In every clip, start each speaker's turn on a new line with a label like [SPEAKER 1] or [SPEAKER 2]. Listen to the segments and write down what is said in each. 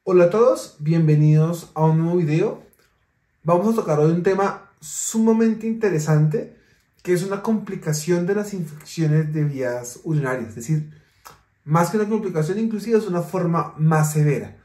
[SPEAKER 1] Hola a todos, bienvenidos a un nuevo video. Vamos a tocar hoy un tema sumamente interesante, que es una complicación de las infecciones de vías urinarias. Es decir, más que una complicación, inclusive es una forma más severa,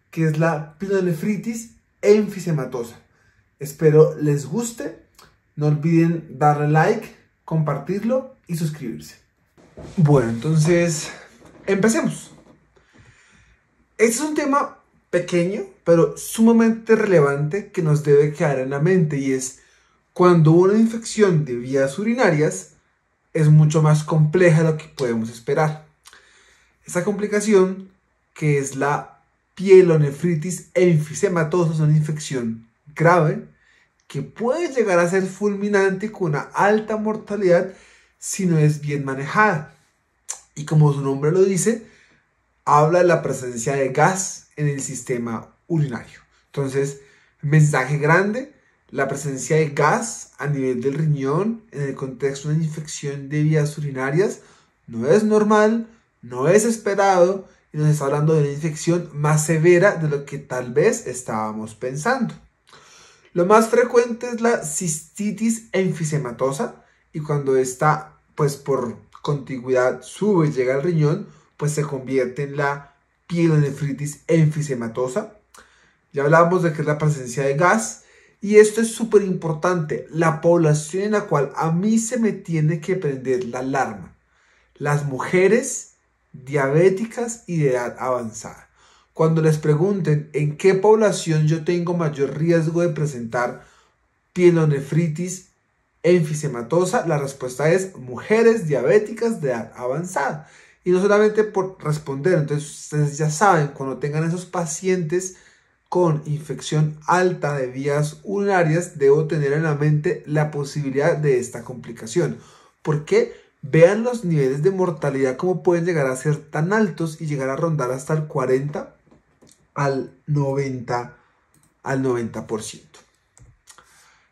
[SPEAKER 1] que es la pielonefritis enfisematosa. Espero les guste. No olviden darle like, compartirlo y suscribirse. Bueno, entonces empecemos. Este es un tema pequeño, pero sumamente relevante que nos debe quedar en la mente, y es cuando una infección de vías urinarias es mucho más compleja de lo que podemos esperar. Esta complicación, que es la pielonefritis enfisematosa, es una infección grave que puede llegar a ser fulminante con una alta mortalidad si no es bien manejada. Y como su nombre lo dice, habla de la presencia de gas en el sistema urinario. Entonces, mensaje grande: la presencia de gas a nivel del riñón en el contexto de una infección de vías urinarias no es normal, no es esperado, y nos está hablando de una infección más severa de lo que tal vez estábamos pensando. Lo más frecuente es la cistitis enfisematosa, y cuando esta, pues por contigüidad, sube y llega al riñón, pues se convierte en la pielonefritis enfisematosa. Ya hablábamos de que es la presencia de gas, y esto es súper importante: la población en la cual a mí se me tiene que prender la alarma: las mujeres diabéticas y de edad avanzada. Cuando les pregunten en qué población yo tengo mayor riesgo de presentar pielonefritis enfisematosa, la respuesta es mujeres diabéticas de edad avanzada. Y no solamente por responder, entonces ustedes ya saben, cuando tengan esos pacientes con infección alta de vías urinarias, debo tener en la mente la posibilidad de esta complicación. ¿Por qué? Vean los niveles de mortalidad, cómo pueden llegar a ser tan altos y llegar a rondar hasta el 40 al 90%.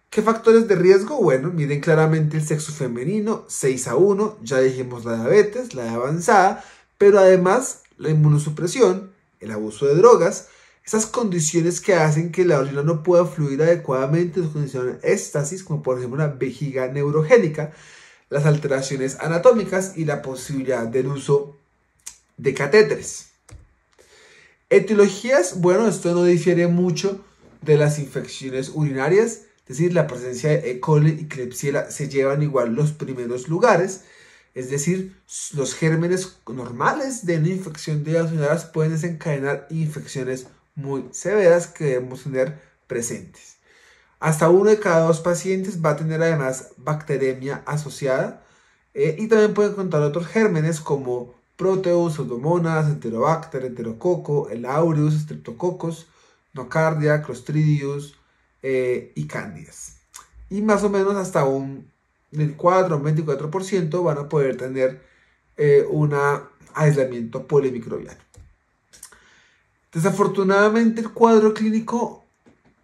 [SPEAKER 1] ¿Qué factores de riesgo? Bueno, miren claramente el sexo femenino, 6-1, ya dijimos la diabetes, la edad avanzada, pero además la inmunosupresión, el abuso de drogas, esas condiciones que hacen que la orina no pueda fluir adecuadamente, las condiciones de éstasis, como por ejemplo una vejiga neurogénica, las alteraciones anatómicas y la posibilidad del uso de catéteres. Etiologías, bueno, esto no difiere mucho de las infecciones urinarias. Es decir, la presencia de E. coli y Klebsiella se llevan igual los primeros lugares. Es decir, los gérmenes normales de una infección de vías urinarias pueden desencadenar infecciones muy severas que debemos tener presentes. Hasta 1 de cada 2 pacientes va a tener además bacteremia asociada, y también pueden encontrar otros gérmenes como Proteus, Pseudomonas, Enterobacter, Enterococo, el Aureus, Streptococcus, Nocardia, Clostridius y Candidas. Y más o menos hasta un 24 o 24% van a poder tener un aislamiento polimicrobiano. Desafortunadamente, el cuadro clínico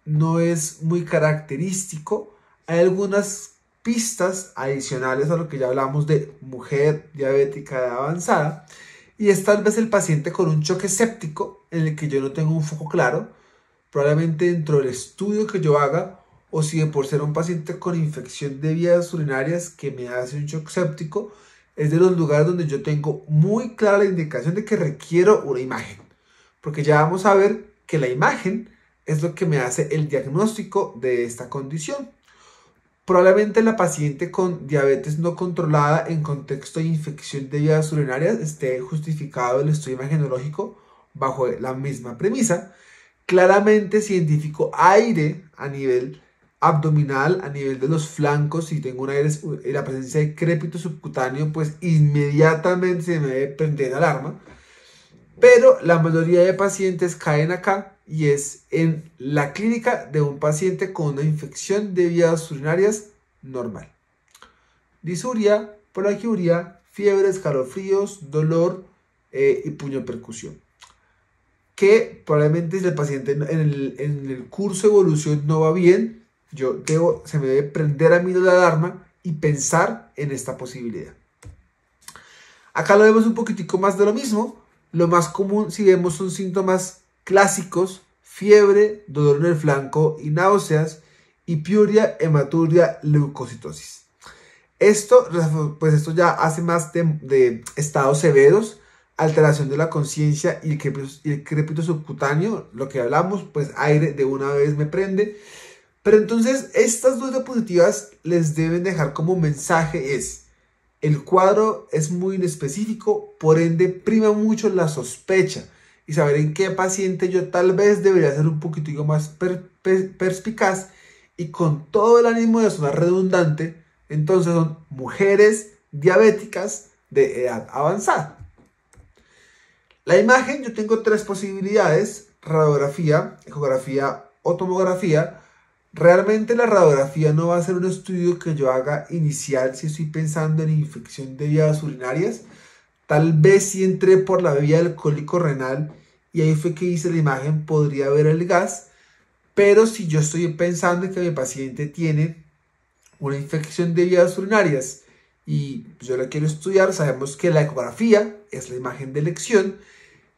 [SPEAKER 1] no es muy característico. Hay algunas pistas adicionales a lo que ya hablamos de mujer diabética de edad avanzada, y es tal vez el paciente con un choque séptico en el que yo no tengo un foco claro, probablemente dentro del estudio que yo haga, o si de por ser un paciente con infección de vías urinarias que me hace un shock séptico, es de los lugares donde yo tengo muy clara la indicación de que requiero una imagen, porque ya vamos a ver que la imagen es lo que me hace el diagnóstico de esta condición. Probablemente la paciente con diabetes no controlada en contexto de infección de vías urinarias esté justificado el estudio imagenológico bajo la misma premisa. Claramente, si identifico aire a nivel abdominal, a nivel de los flancos, si tengo la presencia de crépito subcutáneo, pues inmediatamente se me debe prender alarma. Pero la mayoría de pacientes caen acá, y es en la clínica de un paciente con una infección de vías urinarias normal: disuria, poliaquiuria, fiebre, escalofríos, dolor y puñopercusión. Que probablemente si el paciente en el curso de evolución no va bien, se me debe prender a mí la alarma y pensar en esta posibilidad. Acá lo vemos un poquitico más de lo mismo. Lo más común, si vemos, son síntomas clásicos, fiebre, dolor en el flanco y náuseas, y piuria, hematuria, leucocitosis. Esto ya hace más de estados severos, alteración de la conciencia y el crepito subcutáneo, lo que hablamos, pues aire de una vez me prende. Pero entonces estas dos diapositivas les deben dejar como mensaje el cuadro es muy inespecífico, por ende prima mucho la sospecha y saber en qué paciente yo tal vez debería ser un poquitico más perspicaz y con todo el ánimo de sonar redundante. Entonces son mujeres diabéticas de edad avanzada. La imagen, yo tengo tres posibilidades: radiografía, ecografía o tomografía. Realmente la radiografía no va a ser un estudio que yo haga inicial si estoy pensando en infección de vías urinarias. Tal vez si entré por la vía del cólico renal y ahí fue que hice la imagen, podría ver el gas. Pero si yo estoy pensando en que mi paciente tiene una infección de vías urinarias y yo la quiero estudiar, sabemos que la ecografía es la imagen de elección.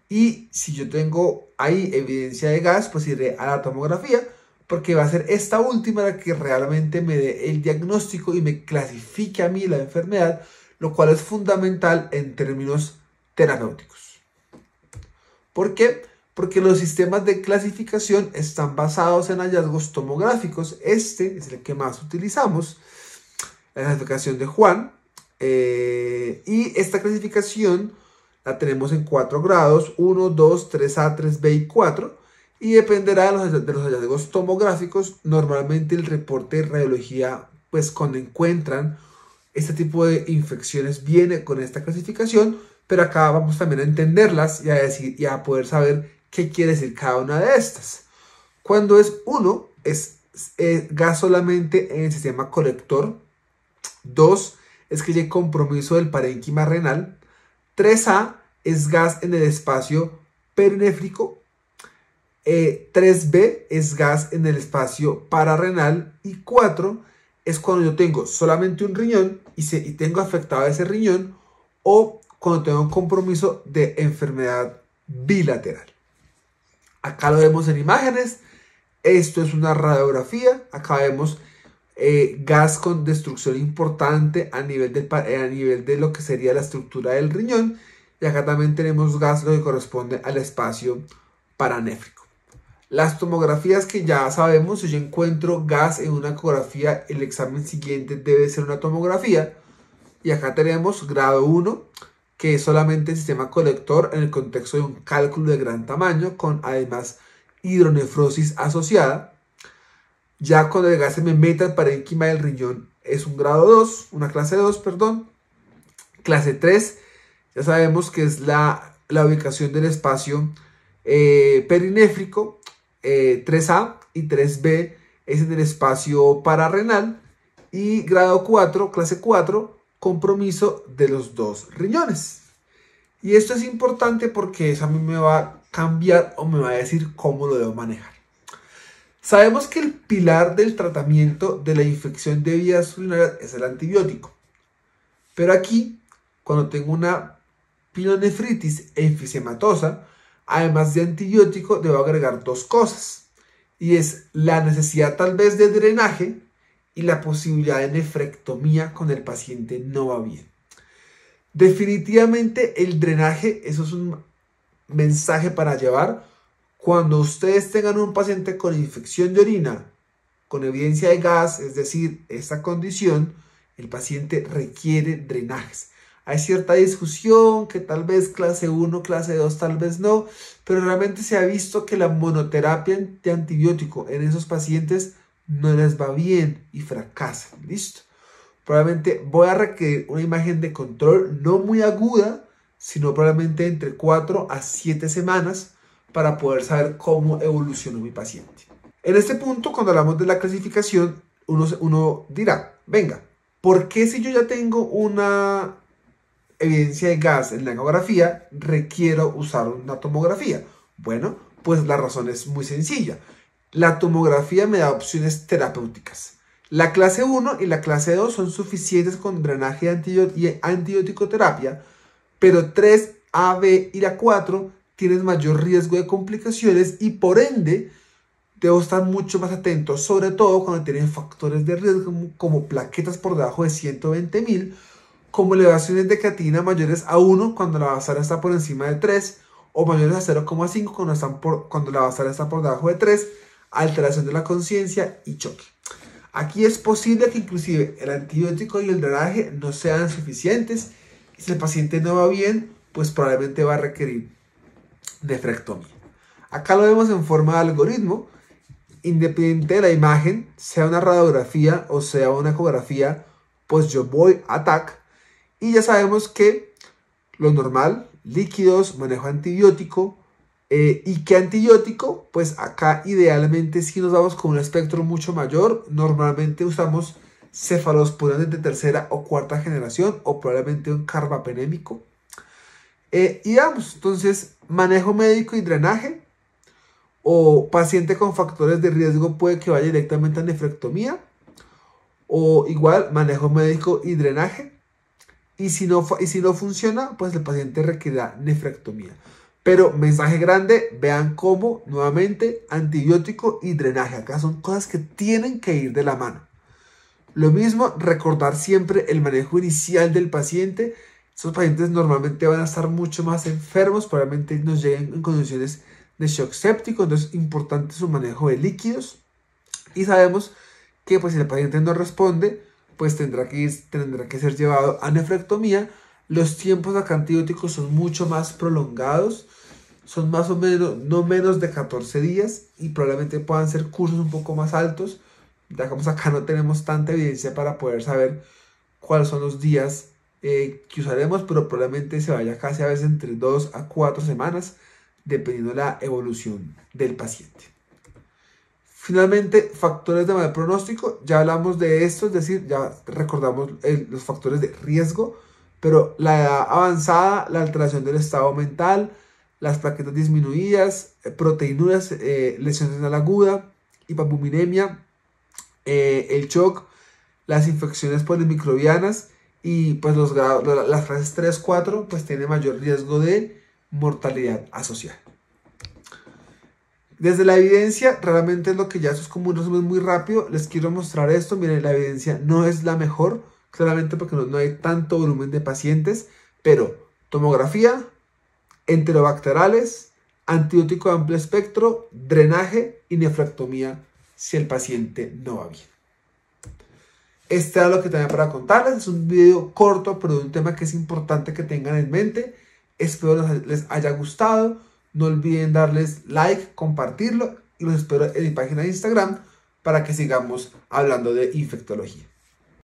[SPEAKER 1] Y si yo tengo ahí evidencia de gas, pues iré a la tomografía, porque va a ser esta última la que realmente me dé el diagnóstico y me clasifique a mí la enfermedad, lo cual es fundamental en términos terapéuticos. ¿Por qué? Porque los sistemas de clasificación están basados en hallazgos tomográficos. Este es el que más utilizamos, la clasificación de Juan. Y esta clasificación la tenemos en 4 grados: 1, 2, 3A, 3B y 4. Y dependerá de los hallazgos tomográficos. Normalmente el reporte de radiología, pues cuando encuentran este tipo de infecciones, viene con esta clasificación. Pero acá vamos también a entenderlas y a poder saber qué quiere decir cada una de estas. Cuando es 1, es gas solamente en el sistema colector. 2, es que hay compromiso del parénquima renal. 3A es gas en el espacio perinéfrico. 3B es gas en el espacio pararrenal. Y 4 es cuando yo tengo solamente un riñón y tengo afectado ese riñón, o cuando tengo un compromiso de enfermedad bilateral. Acá lo vemos en imágenes. Esto es una radiografía. Acá vemos gas con destrucción importante a nivel de lo que sería la estructura del riñón. Y acá también tenemos gas, lo que corresponde al espacio paranéfrico. Las tomografías que ya sabemos: si yo encuentro gas en una ecografía, el examen siguiente debe ser una tomografía. Y acá tenemos grado 1, que es solamente el sistema colector en el contexto de un cálculo de gran tamaño, con además hidronefrosis asociada. Ya cuando el gas se me meta al parénquima del riñón, es un grado 2, una clase 2, perdón. Clase 3, ya sabemos que es la ubicación del espacio perinéfrico. 3A y 3B es en el espacio pararrenal. Y grado 4, clase 4, compromiso de los 2 riñones. Y esto es importante porque eso a mí me va a cambiar o me va a decir cómo lo debo manejar. Sabemos que el pilar del tratamiento de la infección de vías urinarias es el antibiótico. Pero aquí, cuando tengo una pielonefritis enfisematosa, además de antibiótico, debo agregar 2 cosas. Y es la necesidad tal vez de drenaje y la posibilidad de nefrectomía cuando el paciente no va bien. Definitivamente el drenaje, eso es un mensaje para llevar. Cuando ustedes tengan un paciente con infección de orina, con evidencia de gas, es decir, esta condición, el paciente requiere drenajes. Hay cierta discusión que tal vez clase 1, clase 2, tal vez no, pero realmente se ha visto que la monoterapia de antibiótico en esos pacientes no les va bien y fracasan. ¿Listo? Probablemente voy a requerir una imagen de control no muy aguda, sino probablemente entre 4 a 7 semanas para poder saber cómo evolucionó mi paciente. En este punto, cuando hablamos de la clasificación, uno dirá, venga, ¿por qué si yo ya tengo una evidencia de gas en la ecografía requiero usar una tomografía? Bueno, pues la razón es muy sencilla. La tomografía me da opciones terapéuticas. La clase 1 y la clase 2 son suficientes con drenaje y antibiótico terapia, pero 3, A, B y la 4 tienes mayor riesgo de complicaciones y por ende debo estar mucho más atento, sobre todo cuando tienen factores de riesgo como plaquetas por debajo de 120.000, como elevaciones de creatinina mayores a 1 cuando la basal está por encima de 3, o mayores a 0,5 cuando la basal está por debajo de 3, alteración de la conciencia y choque. Aquí es posible que inclusive el antibiótico y el drenaje no sean suficientes, y si el paciente no va bien, pues probablemente va a requerir nefrectomía. Acá lo vemos en forma de algoritmo, independiente de la imagen, sea una radiografía o sea una ecografía, pues yo voy a TAC y ya sabemos que lo normal, líquidos, manejo antibiótico, y qué antibiótico, pues acá idealmente si nos vamos con un espectro mucho mayor, normalmente usamos cefalosporines de tercera o cuarta generación o probablemente un carbapenémico. Y vamos, entonces manejo médico y drenaje, o paciente con factores de riesgo puede que vaya directamente a nefrectomía, o igual manejo médico y drenaje, y si no funciona, pues el paciente requerirá nefrectomía. Pero mensaje grande, vean cómo nuevamente antibiótico y drenaje, acá son cosas que tienen que ir de la mano. Lo mismo, recordar siempre el manejo inicial del paciente. Estos pacientes normalmente van a estar mucho más enfermos, probablemente nos lleguen en condiciones de shock séptico, entonces es importante su manejo de líquidos. Y sabemos que pues si el paciente no responde, pues tendrá que ser llevado a nefrectomía. Los tiempos de antibióticos son mucho más prolongados, son más o menos, no menos de 14 días y probablemente puedan ser cursos un poco más altos. Digamos, acá no tenemos tanta evidencia para poder saber cuáles son los días que usaremos, pero probablemente se vaya casi a veces entre 2 a 4 semanas, dependiendo de la evolución del paciente. Finalmente, factores de mal pronóstico, ya hablamos de esto, es decir, ya recordamos los factores de riesgo, pero la edad avanzada, la alteración del estado mental, las plaquetas disminuidas, proteinuras, lesión renal aguda, hipoalbuminemia, el shock, las infecciones polimicrobianas y pues las fases 3, 4 pues tiene mayor riesgo de mortalidad asociada. Desde la evidencia, realmente es lo que ya eso es como un resumen muy rápido. Les quiero mostrar esto. Miren, la evidencia no es la mejor, claramente porque no hay tanto volumen de pacientes, pero tomografía, enterobacterales, antibiótico de amplio espectro, drenaje y nefrectomía si el paciente no va bien. Este era lo que tenía para contarles. Es un video corto, pero de un tema que es importante que tengan en mente. Espero les haya gustado. No olviden darles like, compartirlo y los espero en mi página de Instagram para que sigamos hablando de infectología.